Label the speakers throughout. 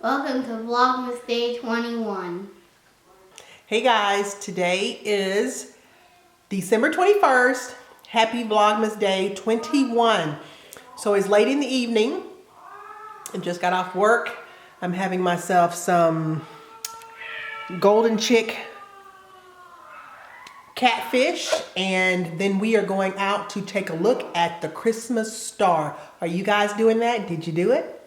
Speaker 1: Welcome to Vlogmas Day 21.
Speaker 2: Hey guys, today is December 21st. Happy Vlogmas Day 21. So it's late in the evening. I just got off work. I'm having myself some golden chick catfish, and then we are going out to take a look at the Christmas star. Are you guys doing that? Did you do it?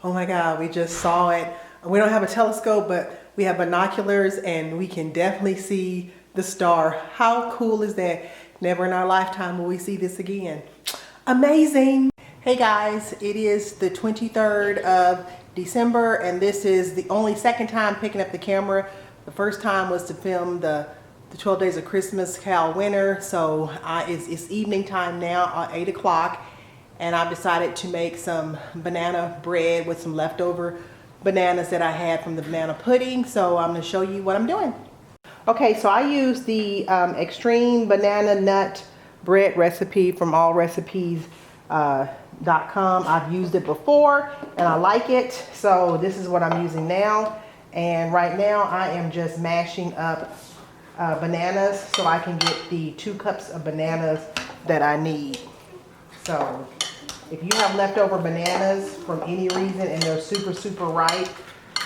Speaker 2: Oh my God, we just saw it. We don't have a telescope, but we have binoculars and we can definitely see the star. How cool is that? Never in our lifetime will we see this again. Amazing. Hey guys, it is the 23rd of December, and this is the only second time picking up the camera. The first time was to film the 12 Days of Christmas Cal Winter. So it's evening time now, 8 o'clock, and I've decided to make some banana bread with some leftover bananas that I had from the banana pudding. So I'm going to show you what I'm doing. Okay, so I used the extreme banana nut bread recipe from allrecipes.com. I've used it before and I like it, so this is what I'm using now. And right now I am just mashing up bananas so I can get the 2 cups of bananas that I need. So if you have leftover bananas from any reason and they're super ripe,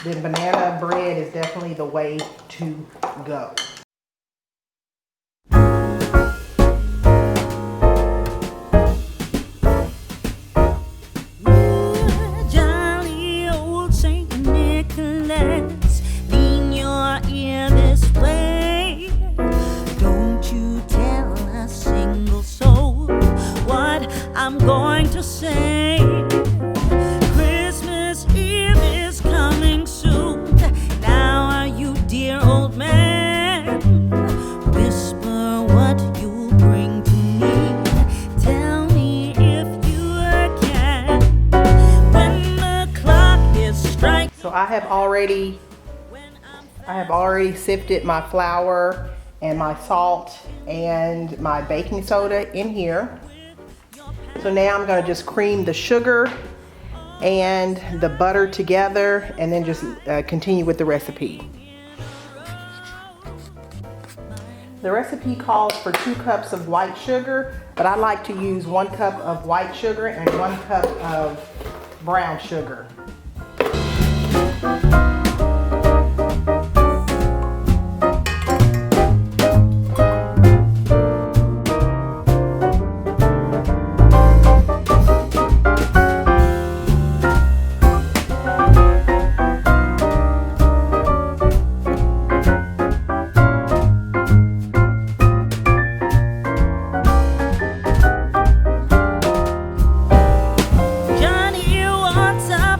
Speaker 2: then banana bread is definitely the way to go.
Speaker 3: I'm going to say Christmas Eve is coming soon. Now are you, dear old man? Whisper what you bring to me. Tell me if you can. When the clock is striking.
Speaker 2: So I have already sifted my flour and my salt and my baking soda in here. So now I'm going to just cream the sugar and the butter together and then just continue with the recipe. The recipe calls for 2 cups of white sugar, but I like to use 1 cup of white sugar and 1 cup of brown sugar.
Speaker 3: Johnny wants a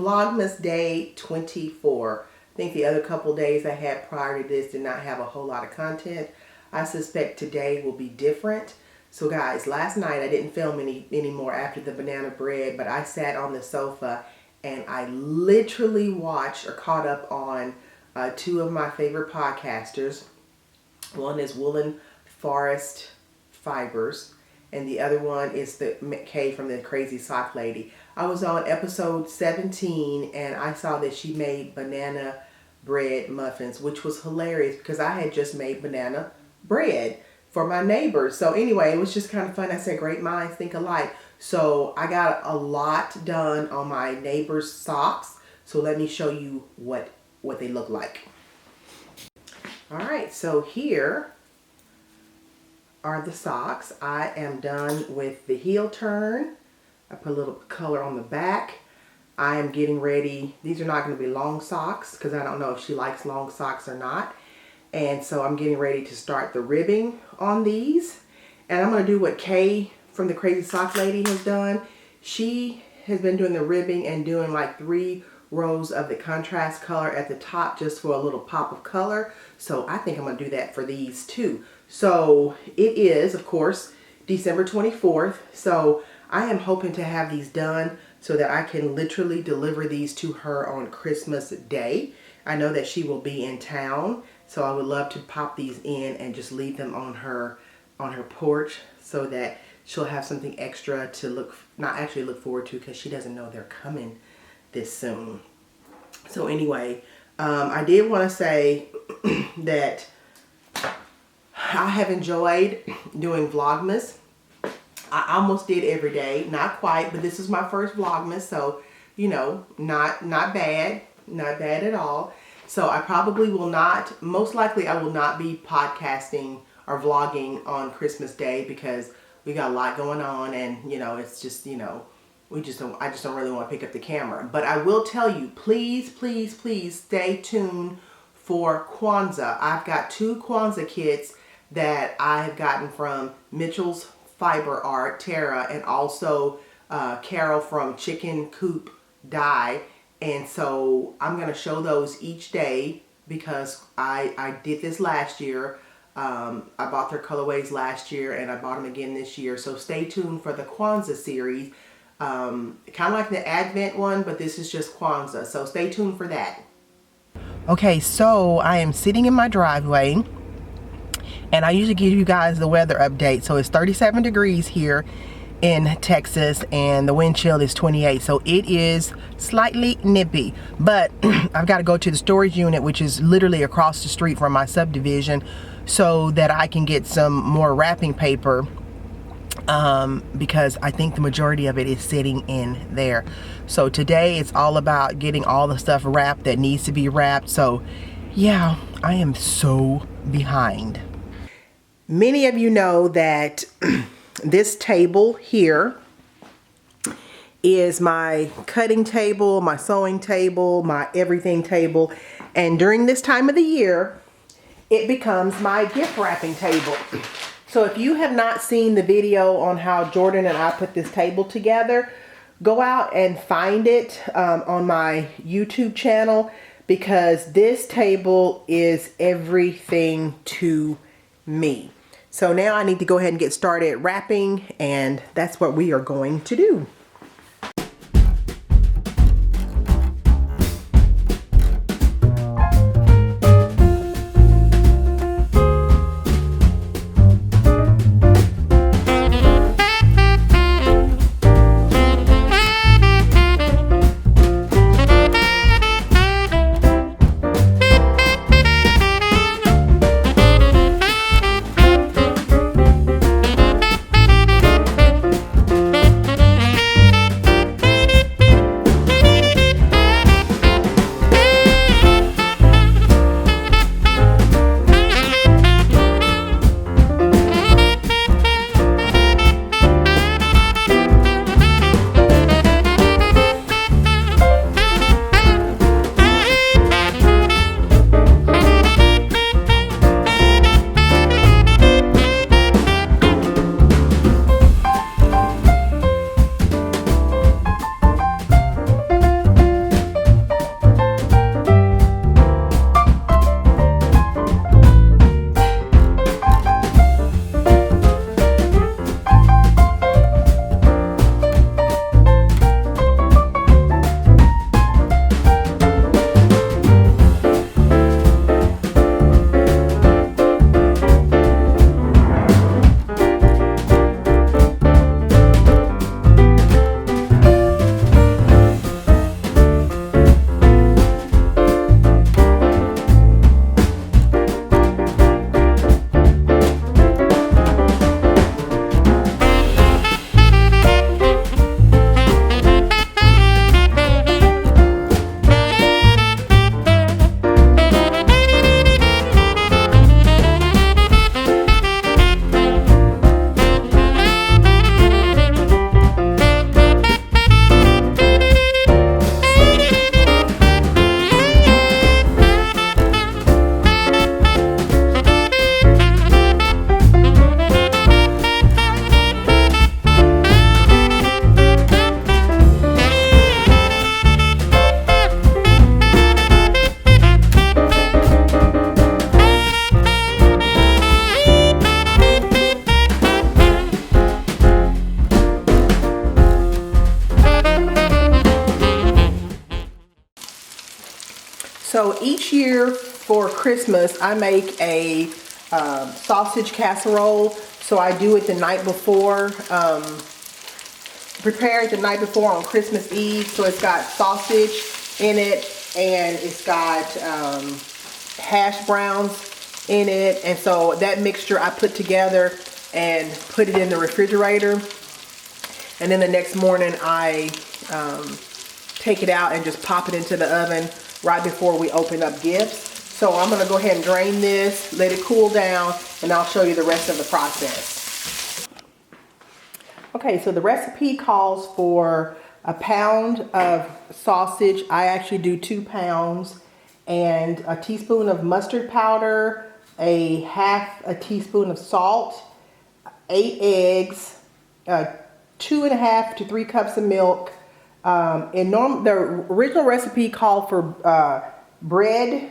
Speaker 2: Vlogmas day 24. I think the other couple days I had prior to this did not have a whole lot of content. I suspect today will be different. So guys, last night I didn't film any more after the banana bread, but I sat on the sofa and I literally watched or caught up on two of my favorite podcasters. One is Woolen Forest Fibers, and the other one is the Kay from the Crazy Sock Lady. I was on episode 17 and I saw that she made banana bread muffins, which was hilarious because I had just made banana bread for my neighbors. So anyway, it was just kind of fun. I said great minds think alike. So I got a lot done on my neighbor's socks. So let me show you what they look like. All right, so here are the socks. I am done with the heel turn. I put a little color on the back. I am getting ready. These are not going to be long socks because I don't know if she likes long socks or not. And so I'm getting ready to start the ribbing on these. And I'm going to do what Kay from the Crazy Sock Lady has done. She has been doing the ribbing and doing like 3 rows of the contrast color at the top just for a little pop of color. So I think I'm going to do that for these too. So it is, of course, December 24th. So I am hoping to have these done so that I can literally deliver these to her on Christmas Day. I know that she will be in town, so I would love to pop these in and just leave them on her porch so that she'll have something extra to not actually look forward to because she doesn't know they're coming this soon. So anyway, I did want to say that I have enjoyed doing Vlogmas. I almost did every day, not quite, but this is my first Vlogmas, so you know, not bad at all. So I probably will not, most likely I will not be podcasting or vlogging on Christmas Day because we got a lot going on, and you know, it's just, you know, I just don't really want to pick up the camera. But I will tell you, please stay tuned for Kwanzaa. I've got 2 Kwanzaa kits that I have gotten from Mitchell's Fiber Art, Tara, and also Carol from Chicken Coop Dye. And so I'm going to show those each day because I did this last year. I bought their colorways last year and I bought them again this year. So stay tuned for the Kwanzaa series. Kind of like the Advent one, but this is just Kwanzaa. So stay tuned for that. Okay, so I am sitting in my driveway and I usually give you guys the weather update. So it's 37 degrees here in Texas and the wind chill is 28. So it is slightly nippy, but I've got to go to the storage unit, which is literally across the street from my subdivision, so that I can get some more wrapping paper because I think the majority of it is sitting in there. So today it's all about getting all the stuff wrapped that needs to be wrapped. So yeah, I am so behind. Many of you know that this table here is my cutting table, my sewing table, my everything table. And during this time of the year, it becomes my gift wrapping table. So if you have not seen the video on how Jordan and I put this table together, go out and find it on my YouTube channel, because this table is everything to me. So now I need to go ahead and get started wrapping, and that's what we are going to do. So each year for Christmas, I make a sausage casserole. So I do it the night before, prepare it the night before on Christmas Eve. So it's got sausage in it, and it's got hash browns in it. And so that mixture I put together and put it in the refrigerator. And then the next morning I take it out and just pop it into the oven right before we open up gifts. So I'm gonna go ahead and drain this, let it cool down, and I'll show you the rest of the process. Okay, so the recipe calls for a pound of sausage. I actually do 2 pounds, and a teaspoon of mustard powder, a half a teaspoon of salt, 8 eggs, 2.5 to 3 cups of milk. The original recipe called for bread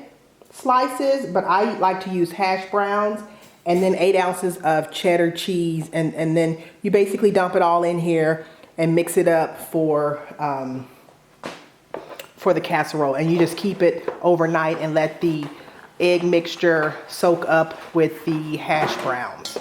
Speaker 2: slices, but I like to use hash browns, and then 8 ounces of cheddar cheese, and then you basically dump it all in here and mix it up for the casserole, and you just keep it overnight and let the egg mixture soak up with the hash browns.